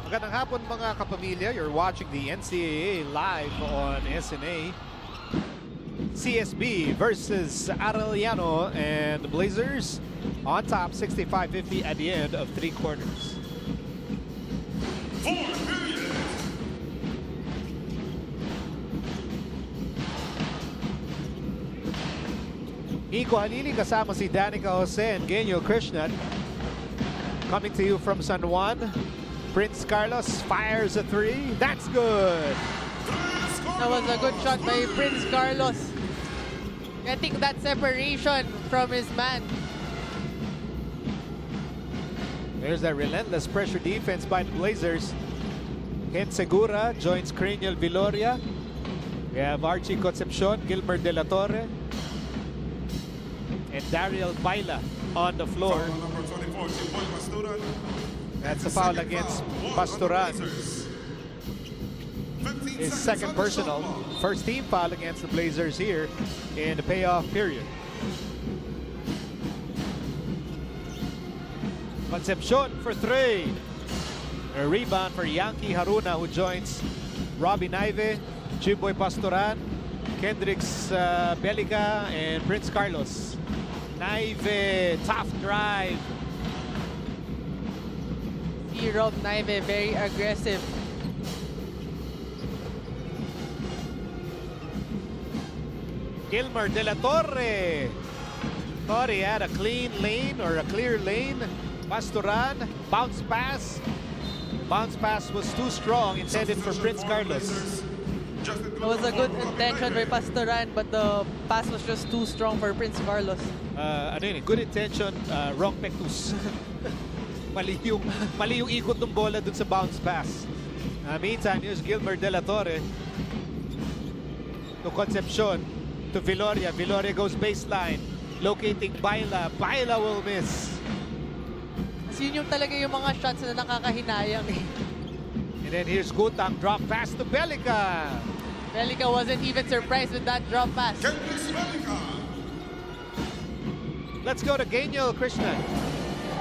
Magandang hapon mga kapamilya. You're watching the NCAA live on SNA. CSB versus Arellano, and the Blazers on top 65-50 at the end of 3 quarters. Nico Halili kasama si Danica Jose and Genyo Krishnan. Coming to you from San Juan. Prince Carlos fires a 3. That's good. That was a good shot by Prince Carlos. Getting that separation from his man. There's that relentless pressure defense by the Blazers. Ken Segura joins Cranial Viloria. We have Archie Concepcion, Gilmer De La Torre, and Daryl Baila on the floor. That's a foul against Pastoran. His second personal. First team foul against the Blazers here in the payoff period. Concepcion for 3. A rebound for Yankee Haruna, who joins Robbie Naive, Chiboy Pastoran, Kendricks Belica, and Prince Carlos. Naive, tough drive. Rob Naive, very aggressive. Gilmer De La Torre. Thought he had a clean lane or a clear lane. Pastoran, bounce pass. Bounce pass was too strong, intended for Prince Carlos. It was a good intention by Pastoran, but the pass was just too strong for Prince Carlos. Good intention, wrong pectus. mali yung ikot ng bola dun sa bounce pass. Meantime, here's Gilmer De La Torre to Concepcion, to Viloria. Viloria goes baseline, locating Baila. Baila will miss. Kasi yun yung talaga yung mga shots na nakakahinayang eh. And then here's Gutang, drop pass to Belica. Belica wasn't even surprised with that drop pass. Let's go to Genyo Krishnan.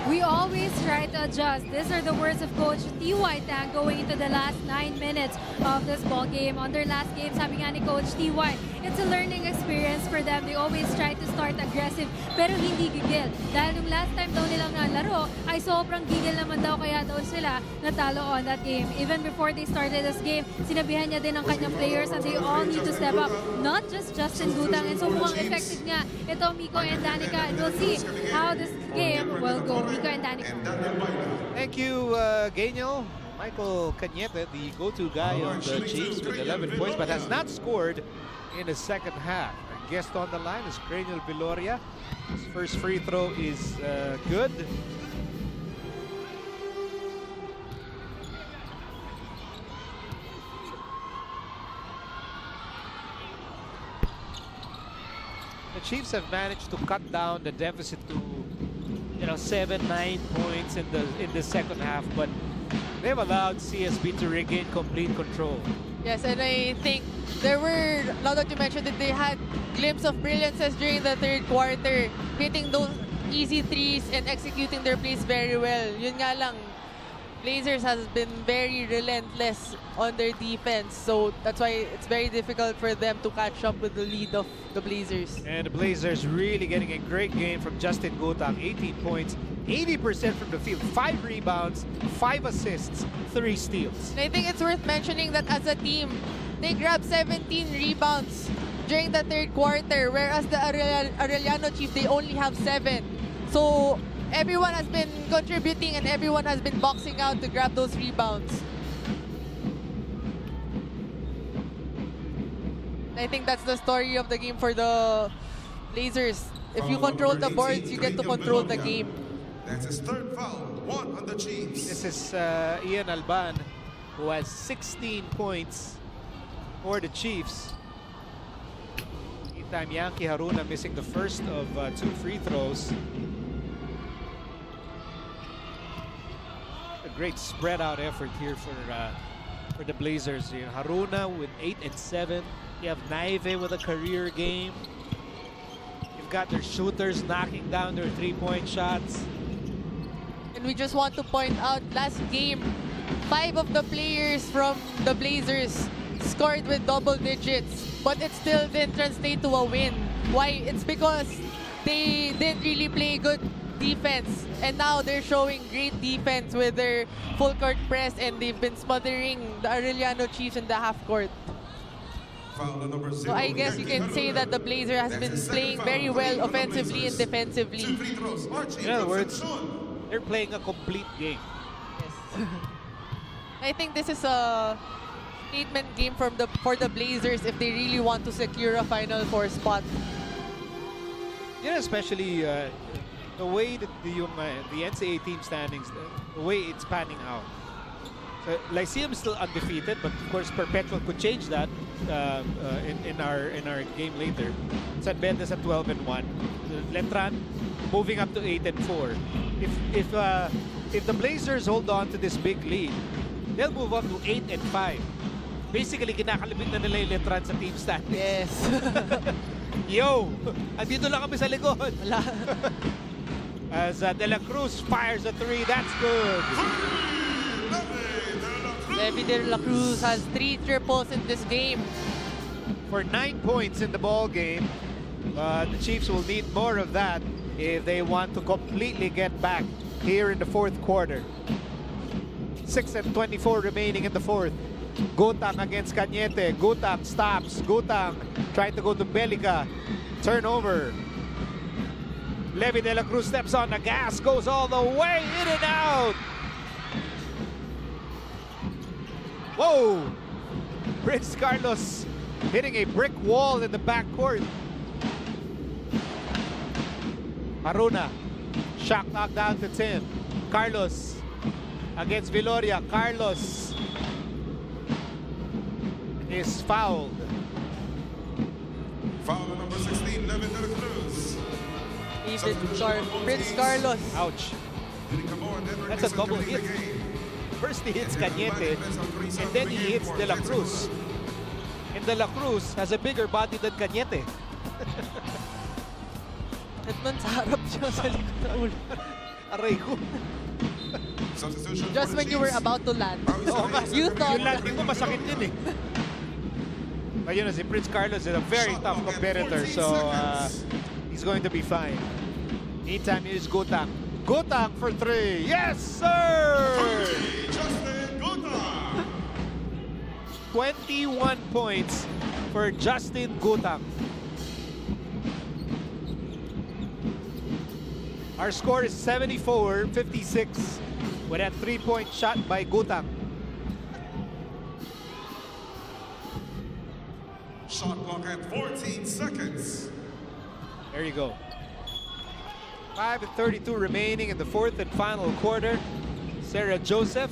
We always try to adjust. These are the words of Coach T.Y. Tang going into the last 9 minutes of this ball game. On their last game, sabi nga ni Coach T.Y., it's a learning experience for them. They always try to start aggressive, pero hindi gigil. Dahil yung last time daw nilang nalaro, ay sobrang gigil naman daw, kaya daw sila natalo on that game. Even before they started this game, sinabihan niya din ng kanyang players and they all need to step up. Not just Justin Gutang. And so mukhang effective nga ito, Miko and Danica. And we'll see how this game will go. And Danica. Thank you, Genyo. Michael Cañete, the go-to guy of the Chiefs with 11 points, but has not scored in the second half. Our guest on the line is Cranial Viloria. His first free throw is good. The Chiefs have managed to cut down the deficit to 7-9 points in the second half, but they've allowed CSB to regain complete control. Yes, and I think there were, now that you mentioned it, they had glimpse of brilliances during the third quarter, hitting those easy threes and executing their plays very well. Yun nga lang, Blazers has been very relentless on their defense, so that's why it's very difficult for them to catch up with the lead of the Blazers. And the Blazers really getting a great game from Justin Gutang. 18 points, 80% from the field, 5 rebounds, 5 assists, 3 steals. And I think it's worth mentioning that as a team, they grabbed 17 rebounds during the third quarter, whereas the Arellano Chiefs, they only have 7. So everyone has been contributing and everyone has been boxing out to grab those rebounds. I think that's the story of the game for the Blazers. If you control the boards, you get to control the game. That's his third foul, 1 on the Chiefs. This is Ian Alban, who has 16 points for the Chiefs. Meantime, Yankee Haruna missing the first of 2 free throws. A great spread out effort here for the Blazers. Haruna with 8 and 7. You have Naive with a career game. You've got their shooters knocking down their 3-point shots. And we just want to point out, last game, 5 of the players from the Blazers scored with double digits, but it still didn't translate to a win. Why? It's because they didn't really play good defense, and now they're showing great defense with their full court press, and they've been smothering the Arellano Chiefs in the half court. So I guess you can say that the Blazer has been playing very well offensively and defensively. In other words, they're playing a complete game. Yes. I think this is a statement game for the Blazers if they really want to secure a Final Four spot. Yeah, especially the way that the NCAA team standings, the way it's panning out. So Lyceum is still undefeated, but of course Perpetual could change that in our game later. San Bendes at 12-1. Letran moving up to 8-4. If the Blazers hold on to this big lead, they'll move up to 8-5. Basically, kinakalimit na nila yung Letran sa team standings. Yes. Yo! Andito lang kami sa likod. Wala. As De La Cruz fires a 3, that's good. Levy De La Cruz has 3 triples in this game. For 9 points in the ball game, the Chiefs will need more of that if they want to completely get back here in the fourth quarter. 6:24 remaining in the fourth. Gutang against Cañete. Gutang stops. Gutang trying to go to Belica. Turnover. Levy De La Cruz steps on the gas, goes all the way, in and out. Whoa! Prince Carlos hitting a brick wall in the backcourt. Haruna, shot knocked down to Tim. Carlos against Viloria. Carlos is fouled. Foul number 16, Levy De La Cruz. Prince Carlos. Ouch. That's a double hit. First he hits Cañete, and then he hits De La Cruz. And De La Cruz has a bigger body than Cañete. At man sa harap siya sa likod na ulo. Aray ko. Just when you were about to land. You thought Yung landing mo masakit din eh. But you know, si Prince Carlos is a very tough competitor, so he's going to be fine. Meantime, here's Gutang. Gutang for 3. Yes, sir! 21 points for Justin Gutang. Our score is 74-56 with a 3-point shot by Gutang. Shot clock at 14 seconds. There you go. 5:32 remaining in the fourth and final quarter. Sarah Joseph,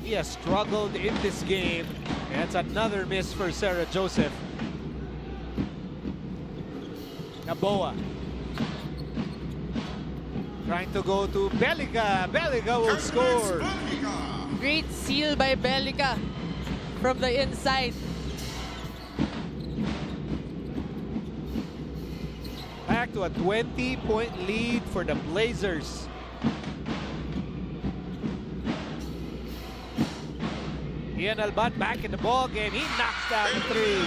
he has struggled in this game. And that's another miss for Sarah Joseph. Naboa trying to go to Belica. Belica will score. great seal by Belica from the inside. Back to a 20-point lead for the Blazers. Ian Alban back in the ball game. He knocks down the three.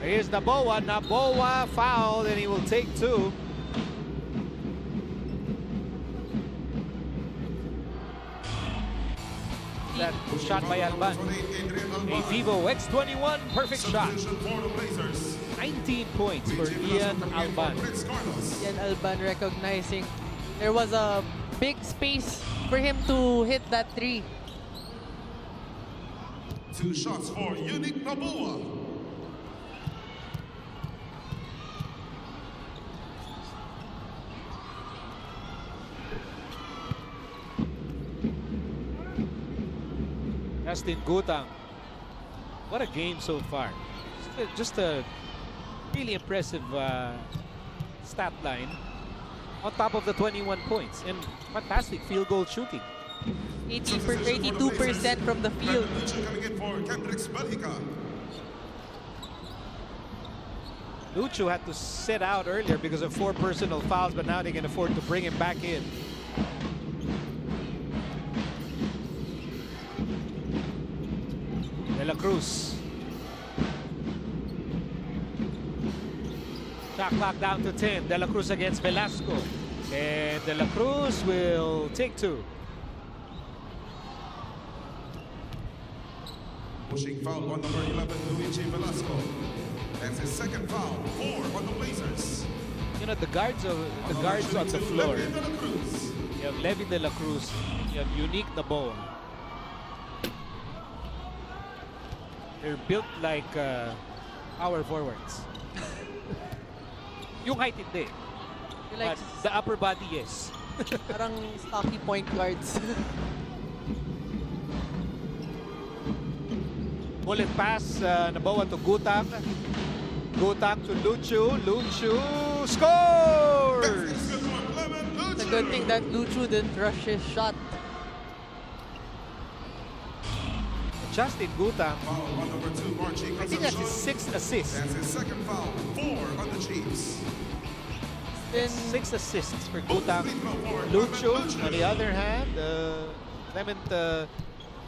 Here's Naboa. Naboa fouled, and he will take two. That shot by Alban. A Vivo X21 perfect shot. 19 points for Ian Alban. Ian Alban recognizing there was a big space for him to hit that three. 2 shots for Unique Naboa. Justin Gutang. What a game so far. Just a really impressive stat line on top of the 21 points and fantastic field goal shooting. 82% from the field. Lucho had to sit out earlier because of 4 personal fouls, but now they can afford to bring him back in. Cruz. Shot clock down to 10. De La Cruz against Velasco. And De La Cruz will take 2. Pushing foul on number 11, Luigi Velasco. That's his second foul, 4 on the Blazers. You know, the guards on the floor. Levy De La Cruz. You have Levy De La Cruz. You have Unique Naboa. They're built like power forwards. Yung height hindi. Like, But the upper body, yes. parang stocky point guards. Bullet pass, Naboa to Gutak. Gutak to Luchu. Luchu scores! It's a good thing that Luchu didn't rush his shot. Justin Gutak, Foul on number 2, Margie. I think that's his 6th assist. That's his second foul, 4 on the Chiefs. Then 6 assists for Gutak. Luchu, on the other hand, Clement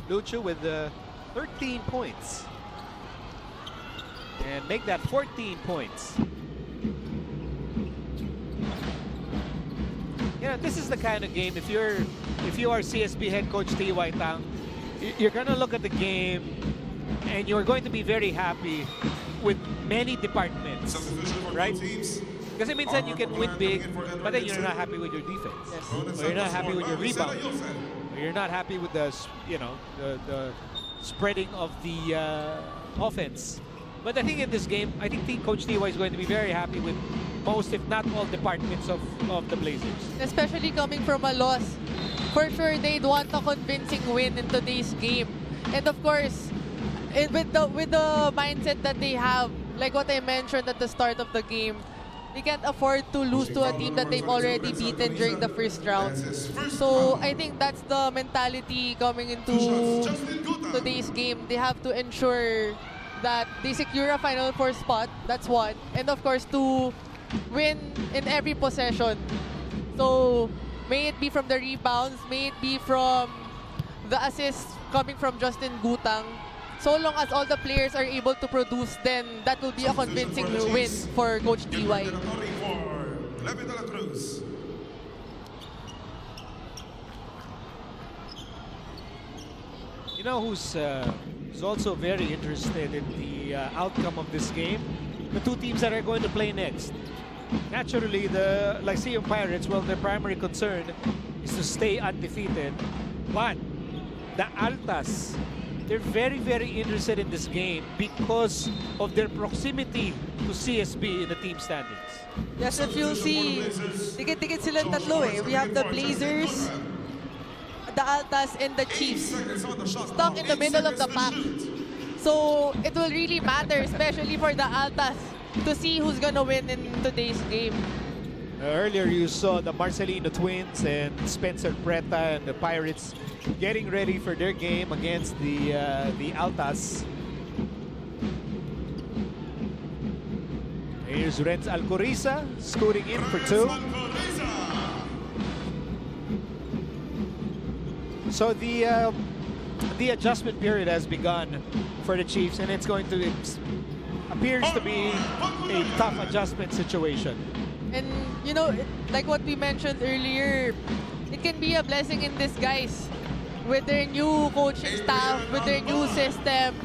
Luchu with 13 points. And make that 14 points. You know, this is the kind of game, if you are CSB head coach T.Y. Tang, you're gonna look at the game and you're going to be very happy with many departments, right? Kasi minsan you can win big, but then you're not happy with your defense. Or you're not happy with your rebound. Or you're not happy with the, you know, the spreading of the offense. But I think in this game, I think Coach T.Y. is going to be very happy with most, if not all, departments of the Blazers. especially coming from a loss, for sure they'd want a convincing win in today's game. And of course, with the mindset that they have, like what I mentioned at the start of the game, they can't afford to lose to a team that they've already beaten during the first round. So I think that's the mentality coming into today's game. They have to ensure that they secure a Final Four spot. That's one. And of course, to win in every possession. So may it be from the rebounds, may it be from the assists coming from Justin Gutang. So long as all the players are able to produce, then that will be a convincing win for Coach T.Y. Levy De La Cruz. You know who's also very interested in the outcome of this game? The two teams that are going to play next. Naturally, the Lyceum Pirates, well, their primary concern is to stay undefeated. But the Altas, they're very, very interested in this game because of their proximity to CSB in the team standings. Yes, if you'll see, dikit-dikit silang tatlo eh. We have the Blazers, the Altas, and the Chiefs stuck in the middle of the pack. So it will really matter, especially for the Altas, to see who's gonna win in today's game. Earlier you saw the Marcelino twins and Spencer Preta and the Pirates getting ready for their game against the Altas. Here's Renz Alcoriza scooting in for 2. So the adjustment period has begun for the Chiefs, and it's going to appears to be a tough adjustment situation. And you know, like what we mentioned earlier, it can be a blessing in disguise. With their new coaching staff, with their new system,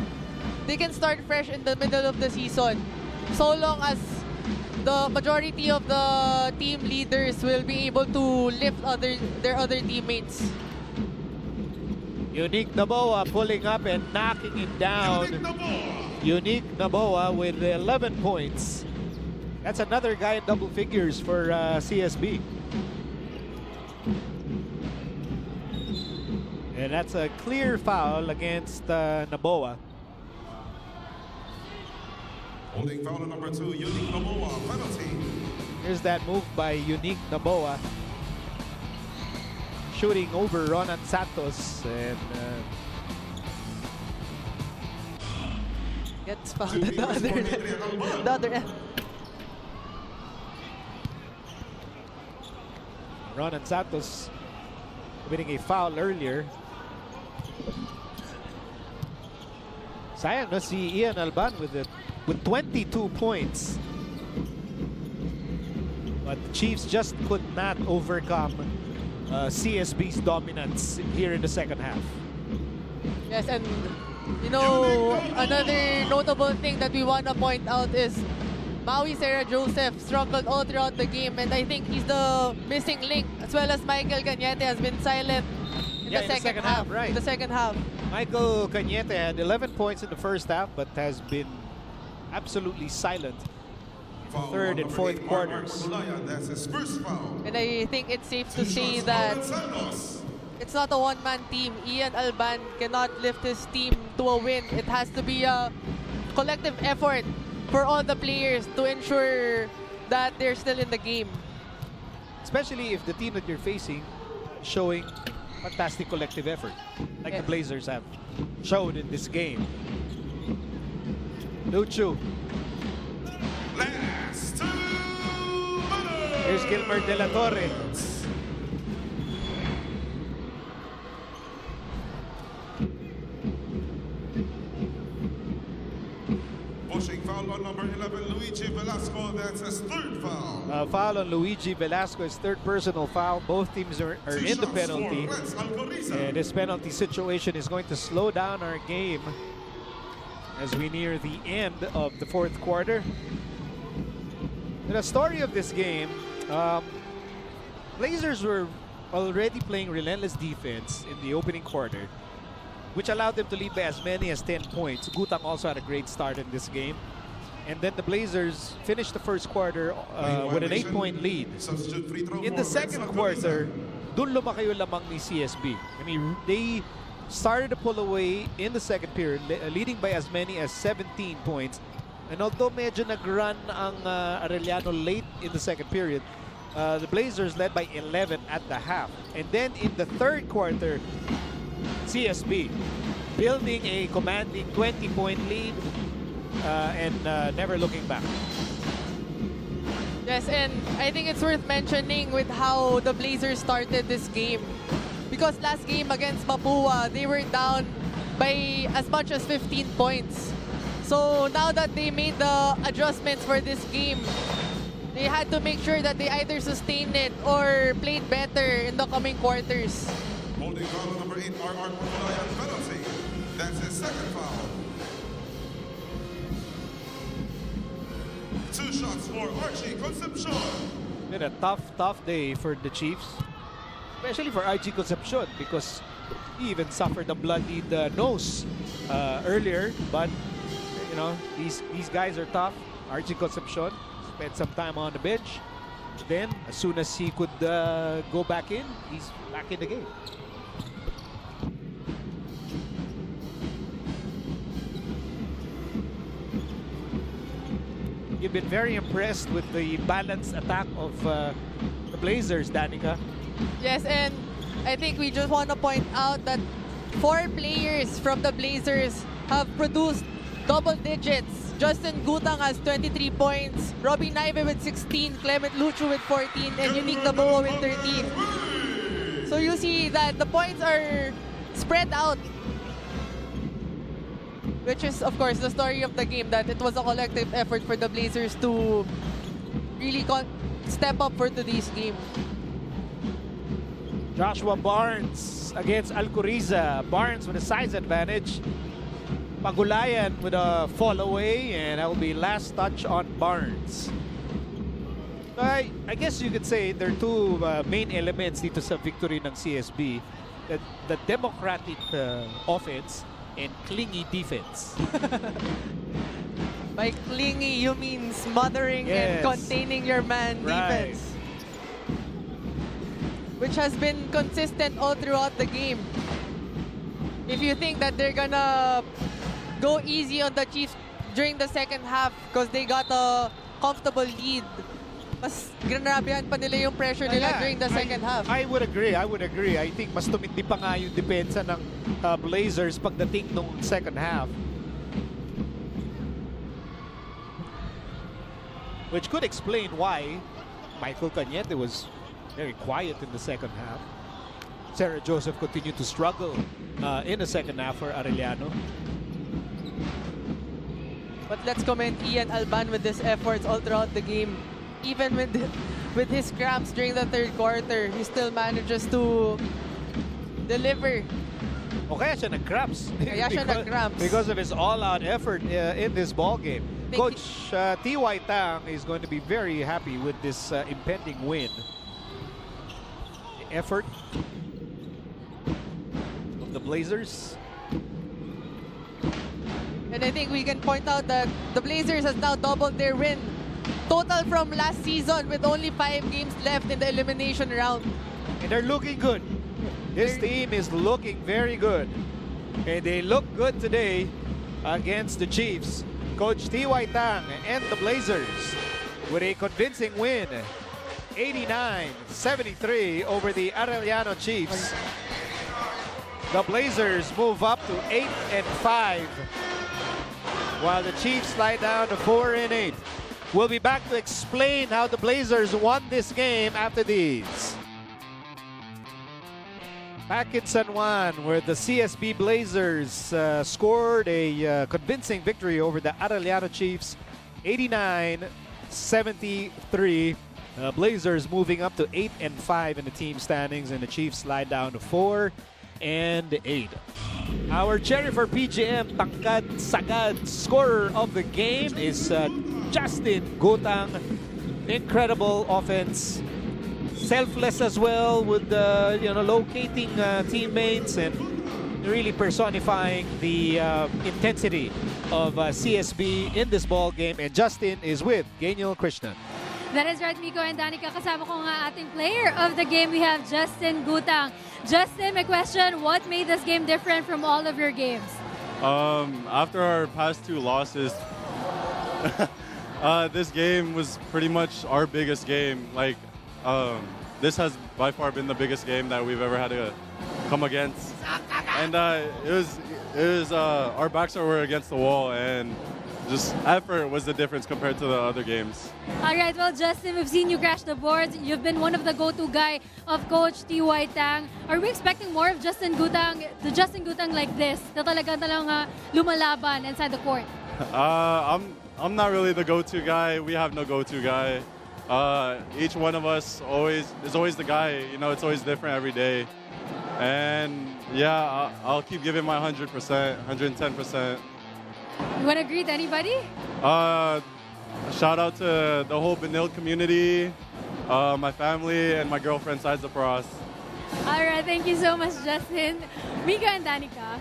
they can start fresh in the middle of the season. So long as the majority of the team leaders will be able to lift their other teammates. Unique Naboa pulling up and knocking it down. Unique Naboa with 11 points. That's another guy in double figures for CSB. And that's a clear foul against Naboa. Holding foul on number 2, Unique Naboa, penalty. Here's that move by Unique Naboa. Shooting over Ronan Santos and Gets fouled at the other end. Ronan Santos committing a foul earlier. Sayang na si Ian Alban with 22 points. But the Chiefs just could not overcome CSB's dominance here in the second half. Yes, and you know, another notable thing that we want to point out is Maui Sarah Joseph struggled all throughout the game, and I think he's the missing link, as well as Michael Cañete has been silent in the second half. Right. The second half. Michael Cañete had 11 points in the first half, but has been absolutely silent Foul third on and number fourth 8, quarters. Mark That's his first foul. And I think it's safe to 2 say shots, that Marlon Santos. it's not a one-man team. Ian Alban cannot lift his team to a win. It has to be a collective effort for all the players to ensure that they're still in the game. Especially if the team that you're facing showing fantastic collective effort, like the Yes. Blazers have showed in this game. Luchu. Last 2 minutes. Here's Gilmer De La Torre. Pushing foul on number 11, Luigi Velasco. That's his third foul. Foul on Luigi Velasco's third personal foul. Both teams are 2 in the shots penalty. for Renz Alcoriza. And this penalty situation is going to slow down our game as we near the end of the fourth quarter. The story of this game, Blazers were already playing relentless defense in the opening quarter, which allowed them to lead by as many as 10 points. Gutang also had a great start in this game. And then the Blazers finished the first quarter with an 8-point lead. Substitute free throw In for the second Renz quarter, Alcoriza. dun lumaki yung lamang ni CSB. I mean, they started to pull away in the second period, leading by as many as 17 points. And although medyo nag-run ang Arellano late in the second period, the Blazers led by 11 at the half. And then in the third quarter, CSB building a commanding 20-point lead and never looking back. Yes, and I think it's worth mentioning with how the Blazers started this game. Because last game against Mapua, they were down by as much as 15 points. So now that they made the adjustments for this game, they had to make sure that they either sustained it or played better in the coming quarters. Holding foul on number 8, R.R. Portulayan penalty. That's his second foul. 2 shots for Archie Concepcion. Been a tough day for the Chiefs, especially for Archie Concepcion, because he even suffered a bloodied nose earlier. But you know, these guys are tough. Archie Concepcion spent some time on the bench. Then, as soon as he could go back in, he's back in the game. You've been very impressed with the balanced attack of the Blazers, Danica. Yes, and I think we just want to point out that 4 players from the Blazers have produced double digits. Justin Gutang has 23 points, Robbie Naive with 16, Clement Luchu with 14, and Unique Naboa with 13. So you see that the points are spread out, which is, of course, the story of the game, that it was a collective effort for the Blazers to really step up for today's game. Joshua Barnes against Alcoriza. Barnes with a size advantage. Pagulayan with a fall away, and that will be last touch on Barnes. I guess you could say there are 2 main elements dito sa victory ng CSB. The democratic offense and clingy defense. By clingy, you mean smothering Yes. and containing your man Right. defense, which has been consistent all throughout the game. If you think that they're gonna go easy on the Chiefs during the second half because they got a comfortable lead, mas granabihan pa nila yung pressure nila during the second half. I would agree. I think mas tumindi pa nga yung depensa ng Blazers pagdating nung second half. Which could explain why Michael Cañete was very quiet in the second half. Sarah Joseph continued to struggle in the second half for Arellano. But let's commend Ian Alban with his efforts all throughout the game. Even with his cramps during the third quarter, he still manages to deliver. O kaya siya nag-cramps. Kaya siya nag-cramps. Because of his all-out effort in this ball game. Coach T.Y. Tang is going to be very happy with this impending win. The effort of the Blazers. And I think we can point out that the Blazers has now doubled their win total from last season with only 5 games left in the elimination round. And they're looking good. This team is looking very good. And they look good today against the Chiefs. Coach T.Y. Tang and the Blazers with a convincing win. 89-73 over the Arellano Chiefs. The Blazers move up to 8-5. While the Chiefs slide down to 4-8. We'll be back to explain how the Blazers won this game after these. Back in San Juan, where the CSB Blazers scored a convincing victory over the Arellano Chiefs, 89-73. Blazers moving up to 8-5 in the team standings, and the Chiefs slide down to 4-8. Our cherry for PGM, tangkad sagad scorer of the game is Justin Gutang. Incredible offense. Selfless as well with locating teammates and really personifying the intensity of CSB in this ball game. And Justin is with Geniel Krishnan. That is right, Miko and Danica. Kasama ko nga ating player of the game. We have Justin Gutang. Justin, my question, what made this game different from all of your games? After our past 2 losses, this game was pretty much our biggest game. This has by far been the biggest game that we've ever had to come against. And it was our backs were against the wall, and just effort was the difference compared to the other games. All right, well, Justin, we've seen you crash the boards. You've been one of the go-to guy of Coach T.Y. Tang. Are we expecting more of Justin Gutang like this? Na talagang lumalaban inside the court? I'm not really the go-to guy. We have no go-to guy. Each one of us is always the guy. It's always different every day. And yeah, I'll keep giving my 100%, 110%. You want to greet anybody? Shout out to the whole Benilde community, my family, and my girlfriend, Sides of Pros. All right, thank you so much, Justin. Mika and Danica.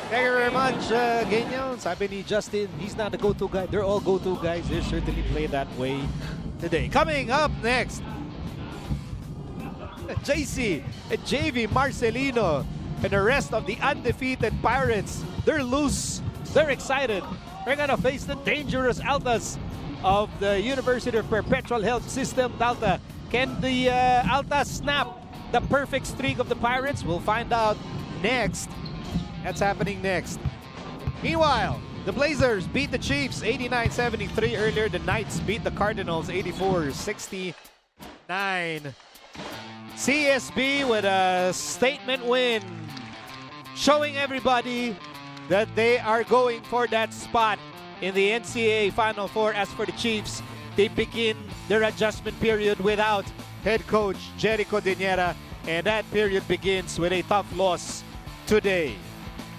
Thank you very much, Geniel. Sabi ni Justin, he's not the go-to guy. They're all go-to guys. They certainly play that way today. Coming up next, JC, JV Marcelino, and the rest of the undefeated Pirates. They're loose. They're excited. They're going to face the dangerous Altas of the University of Perpetual Health System, Alta. Can the Altas snap the perfect streak of the Pirates? We'll find out next. That's happening next. Meanwhile, the Blazers beat the Chiefs 89-73 earlier. The Knights beat the Cardinals 84-69. CSB with a statement win, showing everybody that they are going for that spot in the NCAA Final Four. As for the Chiefs, they begin their adjustment period without head coach Jericho Diniera, and that period begins with a tough loss today.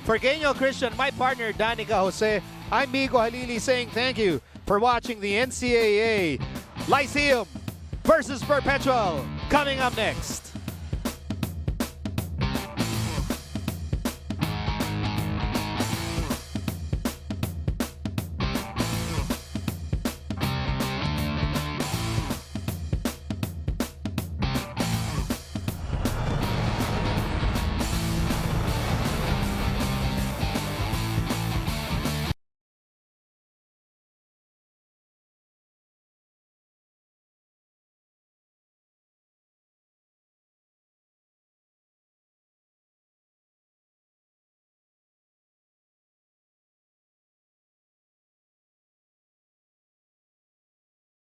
For Geniel Christian, my partner Danica Jose, I'm Miko Halili saying thank you for watching the NCAA Lyceum versus Perpetual. Coming up next.